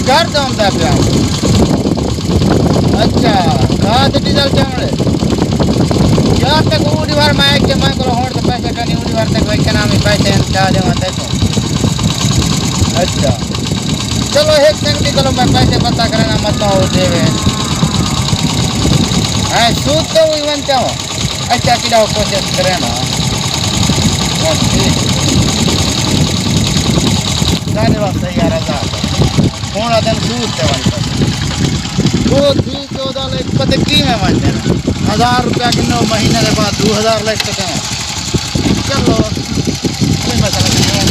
घर दौंदा पिया। अच्छा खाद डीजल चमड़े यार तक उड़ी बार मैं को होड़ तो पैसे कनी उड़ी बार तक वैसे नाम पैसे क्या देवा देखो। अच्छा चलो एक संगति चलो मैं पैसे पता करना मत हो देवे है सूद तो वही बनता हो। अच्छा किड़ा कोशिश करे ना गाने वास्ते 11,000 होना दिन सूद से बनता वो थी 14 लाख पता की में बन देना 1000 रुपया किलो महीने के बाद 2000 लाख तक है। चलो कोई मसला नहीं है।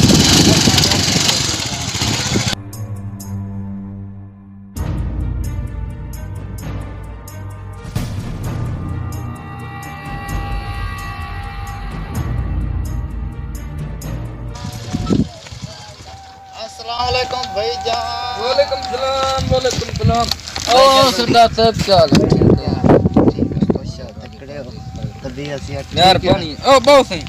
अस्सलामुअलैकुम भाईजान। वालेकुम सलाम वालेकुम सलाम। ओ सरदार साहब क्या हाल है? ठीक है खुश हो तकड़े हो तबीयत यार पानी ओ बहुत सही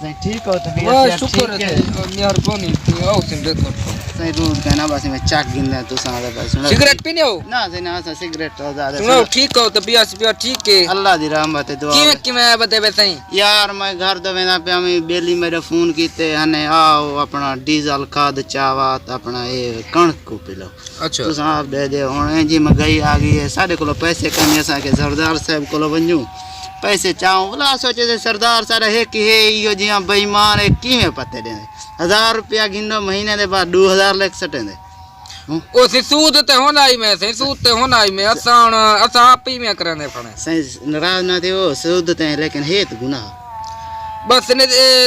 सही ठीक हो तबीयत वाह शुक्र है यार पानी आओ सिम देखो सही रोज कहना बस मैं चाक गिनदा तू सादा बस सिगरेट पीने हो ना से ना से सिगरेट तो ज्यादा सुनो ठीक हो तबीयत से ठीक है अल्लाह दी रहमत है दुआ कि मैं बते सही यार मैं घर दो वेना पे मैं बेली मेरे फोन कीते हने आओ अपना डीजल खाद चावत अपना ये कणक को पिलो। अच्छा तू साहब दे दे हुन जी महंगाई आ गई है सारे को पैसे कम असा के सरदार साहब को वंजू पैसे चाहूं बोला सोचे से सरदार सारा है कि है यो जिया बेईमान है की में पते दे 1000 रुपया गिनो महीने दे बाद 2000 लाख सटे दे ओ से सूद ते होना ही में से सूद ते होना ही में असा आप ही में करने पड़े सही नाराज ना थे वो सूद ते लेकिन है तो गुनाह बस ने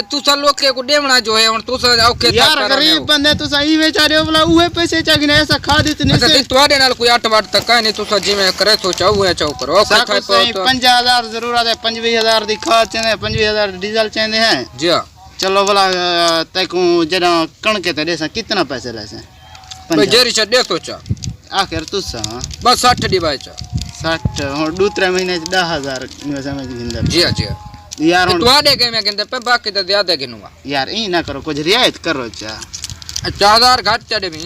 तू सा लोग के को देवना जो है और तू सा औखे यार गरीब बंदे तू सही में चाह रहे हो बोला उहे पैसे चाहिए ऐसा खा देते नहीं अच्छा तुम्हारे नाल कोई 8 वाट तक है नहीं तू सा जी में करे तो चाहू है चाहू करो साको सही 50,000 जरूरत है 25,000 दी खाद चाहिए 25,000 डीजल चाहिए है जी हां चलो बोला तैको जरा कणके ते देसा कितना पैसे लेसे भाई जेरी छ दे तो चा आखिर तू सा बस 60 दी भाई चा 60 और दूसरे महीने 10,000 में समझ गिंदा जी हां जी यार तुम्हारे के में कहते पे बाकी तो ज्यादा गिनूंगा यार ई ना करो कुछ रियायत करो चा 4000 घाट चढ़े भी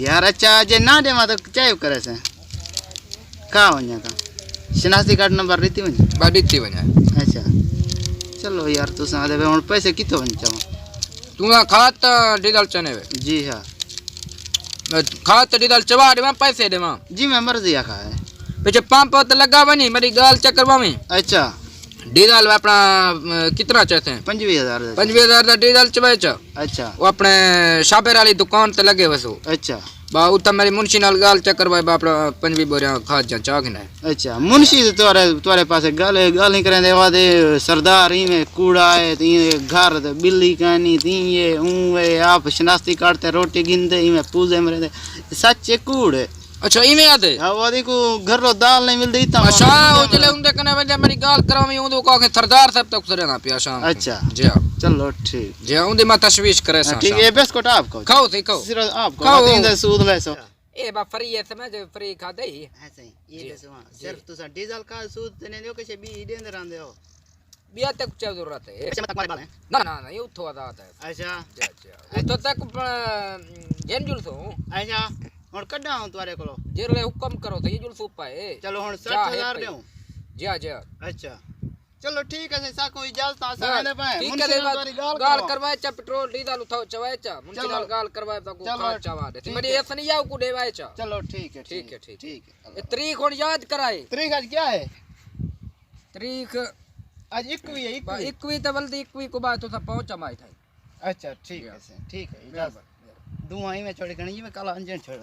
यार अच्छा जे ना दे मा तो चाय करे से का वन्या का शनासी कार्ड नंबर रीति वन्या बाडी थी वन्या अच्छा चलो यार तू सा दे हुन पैसे कितो वन चाव तू खात डीजल चने वे जी हां खात डीजल चवा दे मैं पैसे दे मां जी मैं मर्जी आखा है पीछे पंप तो लगा बनी मेरी गाल चक्कर में अच्छा डीजल अपना कितना चाहते हैं 25,000 का डीजल चवाए चा अच्छा वो अपने शाबेर वाली दुकान ते लगे वसो अच्छा बा उत मेरी मुंशी नाल गाल चक्कर भाई बाप 25 बोरियां खाद जा चागना अच्छा मुंशी तुम्हारे पास गाल नहीं करे देवा दे सरदार ही में कूड़ा है ती घर ते बिल्ली कानी ती ये ऊ आप शनास्ती काटते रोटी गिनदे ही में पूजे मरे सच्चे कूड़ अच्छा इमे याद है हां वो देखो घर रो दाल नहीं मिलदी ता अच्छा ओ चले उनके कने वजह मेरी गाल करावी उंदो को के सरदार साहब तक सरे ना पिया शाम अच्छा जी हां चलो ठीक जी उंदे मा तशवीश करे सा ठीक है बिस्कुट आपको खाओ सही खाओ सिर्फ आपको तीन सूद ले सो ए बा फ्री है समझ फ्री खा दे ऐसे ये दसवा सिर्फ तो डीजल का सूद ने दे के बी दे रहंदे हो बिया तक क्या जरूरत है अच्छा मत मारे ना ना ना ये उठो आदत है अच्छा अच्छा तो तक जेन जुल सो अच्छा और कड्डा हूं तुम्हारे को जेरले हुक्म करो तो ये जुल सूप पाए चलो हुन 60,000 देऊं जी हां जी अच्छा चलो ठीक है साको इजाजत आसा ने पाए मुंशी तुम्हारी गाल करवाए चा पेट्रोल डीजल उठाओ चवाए चा मुंशी नाल गाल करवाए तो को खा चवा दे मेरी ऐसा नहीं आऊ को देवाए चा चलो ठीक है ठीक है ठीक है तारीख और याद कराए तारीख आज क्या है तारीख आज 21 है 21 तो बल्दी 21 को बाद तो सब पहुंचा माई था अच्छा ठीक है इजाजत दुआई में छोड़ गणी में काला अंजन छोड़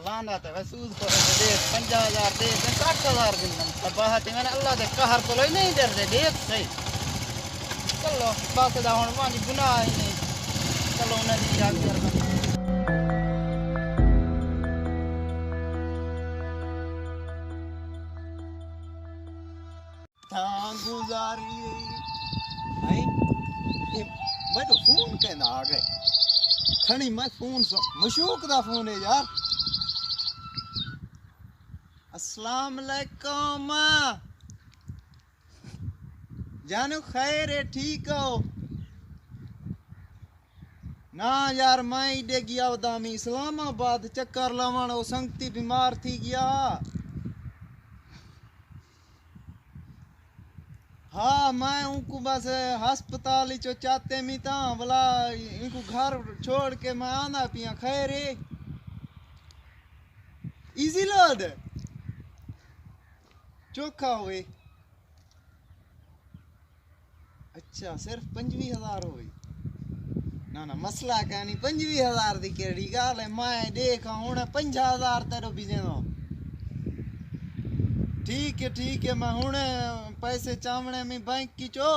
लाना तो वसूल को दे 50,000 दे 60,000 दिन अब बात मैंने अल्लाह दे कहर को नहीं डर दे देख सही चलो बात दा हुन मानी गुनाह ही नहीं चलो उन्हें दी याद कर गुजारी नहीं ये मैं तो फोन कहना आ गए खड़ी मैं फोन मशूक दा फोन है यार अस्सलाम वालेकुम जानू खैर है ठीक हो ना यार मैं इडे गया उदामी इस्लामाबाद चक्कर लावण वो संगती बीमार थी गया हाँ मैं उनको बस अस्पताल चो चाहते मी ता बोला इनको घर छोड़ के मैं आना पिया खैर है इजी लोड चोखा हुए अच्छा सिर्फ 25,000 हुई ना ना मसला क्या नहीं 25,000 दी केड़ी गाल है मैं देखा हूं 50,000 तेरो बीजे नो ठीक है मैं हूं पैसे चावणे में बैंक की चो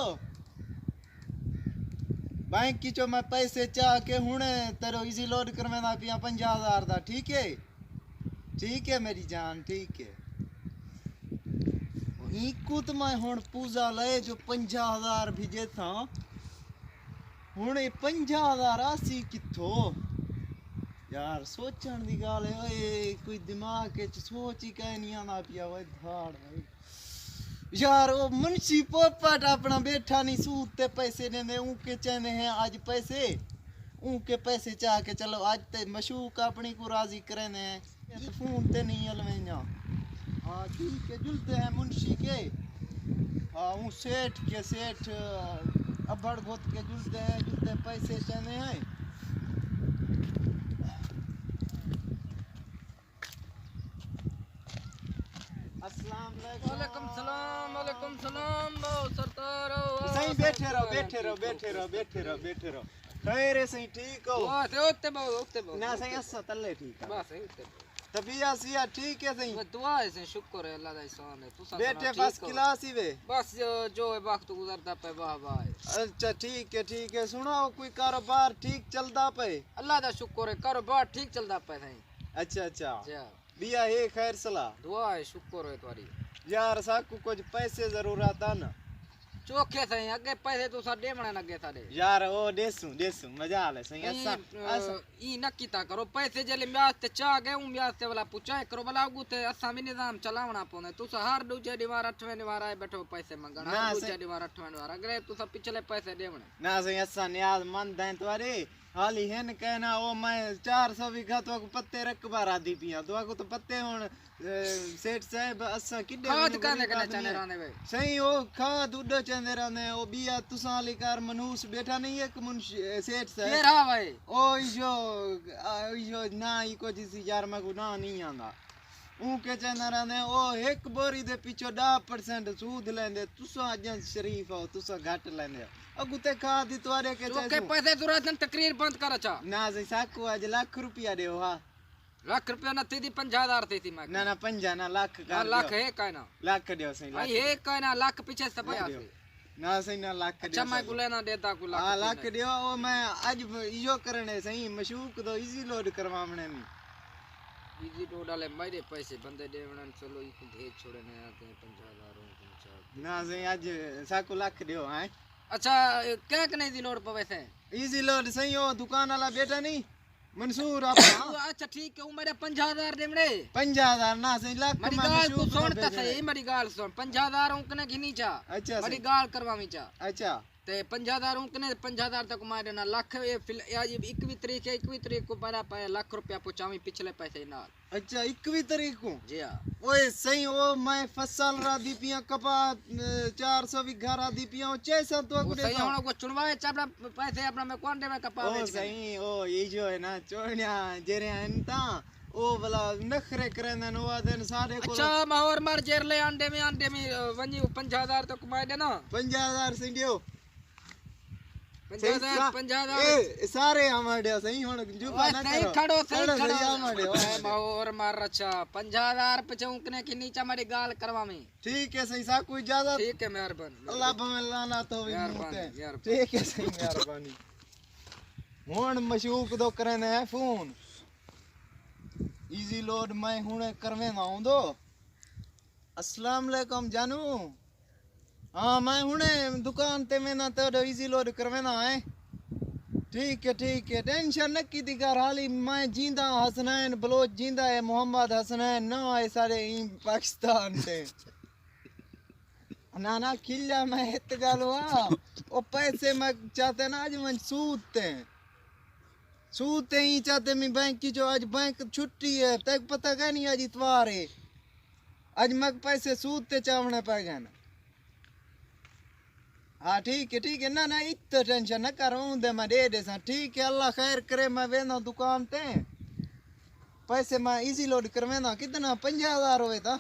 मैं पैसे चाह के हूं तेरो इजी लोड करवेना पिया 50,000 दा ठीक है मेरी जान ठीक है इको तो मैं हुण पूजा ले जो 50,000 भेजे था हुण 50,000 आसी किथो यार सोचण दी गाल है ओए कोई दिमाग के सोच ही कह नहीं आना पिया ओए धाड़ भाई यार वो मुंशी पोपट अपना बैठा नहीं सूद ते पैसे देने उनके चने हैं आज पैसे उनके पैसे चाह के चलो आज ते मशूक अपनी को राजी करने हैं फोन ते नहीं अलवेंजा हाँ ठीक है जुलते हैं मुंशी के हाँ वो सेठ अबड़ बहुत के जुलते पैसे चने हैं अस्सलाम वालेकुम सलाम ओ सरदार सही बैठे रहो खैर है सही ठीक हो ओते बहु ना सही असा तल्ले ठीक है बस ओते तबियत सिया ठीक है सही दुआ है से शुक्र है अल्लाह दा एहसान है तू बेटे फर्स्ट क्लास ही वे बस जो वक्त गुजरता पे वाह अच्छा ठीक है सुनो कोई कारोबार ठीक चलता पे अल्लाह दा शुक्र है कारोबार ठीक चलता पे सही अच्छा जा बिया है खैर सलाह दुआ है शुक्र है तुम्हारी यार साकू कुछ पैसे जरूरत है ना चोखे सही अगे पैसे तू सा देवणे लगे साडे यार ओ देसू मजा आले सही ऐसा ई नक्की ता करो पैसे जले म्यास ते चा गए उ म्यास ते वाला पूछाए करो भला अगू ते असा भी निजाम चलावना पौने तू सा हर दूजे दीवार 8वें दीवार आए बैठो पैसे मंगण हर दूजे दीवार 8वें दीवार अगले तू सा पिछले पैसे देवणे ना सही ऐसा न्याज मंद है तुम्हारे हाली है न कहना ओ मैं 400 बीघा तो को पत्ते रकबा रादी पिया तो को तो पत्ते हुन सेठ साहब असा किडे खाद काने कने चने रहने वे सही ओ खाद उडो चंदे रहने ओ बिया तुसा लिकार मनूस बैठा नहीं है मुंशी सेठ साहब तेरा भाई ओ यो ना ई को जिसी यार मैं को ना नहीं आंदा ऊ के चंदे रहने ओ एक बोरी दे पिछो 10% सूद लेंदे तुसा अजन शरीफ हो तुसा घट लेंदे अगु ते खाद तोरे के के पैसे तुरंत तकरीर बंद कर अच्छा ना सही साकू आज लाख रुपया देओ हां लाख रुपया ना थी 50,000 थी मैं ना 50 ना लाख का लाख है का ना लाख दियो सही आई है का ना लाख पीछे से पाया ना सही ना लाख दियो अच्छा मैं गुले ना देता को हां लाख दियो ओ मैं आज यो करने सही मशूक दो इजी लोड करवावणे में इजी लोड वाले मेरे पैसे बंदे देवणन चलो ई भेज छोड़ने आते हैं 50,000 ना सही आज साकू लाख दियो हैं अच्छा क्या नहीं दी लोड पे वैसे इजी लोड सही हो दुकान वाला बेटा नहीं मंसूर अपना अच्छा ठीक है मेरे 50,000 देवड़े 50,000 ना सही लाख मेरी गाल तू सुन त सही मेरी गाल सुन 50,000 उनकने घिनी चा अच्छा मेरी गाल करवावी चा अच्छा ते 50,000 उनकने 50,000 तक मार देना लाख ये आज 21 तारीख को बड़ा पाया लाख रुपया पहुंचावी पिछले पैसे नाल अच्छा 21 तारीख को जी हां ओए सही ओ मैं फसल रा दी पिया कपा 400 बीघा रा दी पिया चैसा तो को सही होना को चुनवाए चापड़ा पैसे अपना में कौन देवे कपा ओ सही ओ ये जो है ना चोड़िया जेरे अंता ओ वाला नखरे करने नो दिन सारे को अच्छा मार मार जेर ले अंडे में वनी 50,000 तक मार देना 50,000 सही दियो 50,000 ए सारे हमारे सही होन जुबा ना करो सही खड़ो हमारे और मार अच्छा 50,000 पे उनकने की नीचे मेरी गाल करवा में ठीक है सही सा कोई इजाजत ठीक है मेहरबानी अल्लाह भमे लाना तो भी मेहरबानी ठीक है सही मेहरबानी हुन मशूक दो करने है फोन इजी लोड मैं हुने करवे ना आंदो अस्सलाम वालेकुम जानू हाँ मैं हुने दुकान ते में ना तो इजी लोड करवे ना है ठीक है टेंशन न की दिकार हाली मैं जिंदा हसनैन बलोच जिंदा है मोहम्मद हसनैन ना है सारे पाकिस्तान से ना ना खिल्ला मैं इतने गल हुआ वो पैसे मैं चाहते ना आज मैं सूते ही चाहते मैं बैंक की जो आज बैंक छुट्टी है तक पता क्या नहीं आज इतवार है आज मैं पैसे सूते चावने पाएगा ना हाँ ठीक है ना ना इतना टेंशन न करूँ दे मैं दे सा ठीक है अल्लाह खैर करे मैं वेना दुकान ते पैसे मैं इजी लोड करवेना कितना 50,000 हुए था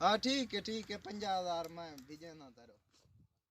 हाँ ठीक है 50,000 मैं भेजना तारो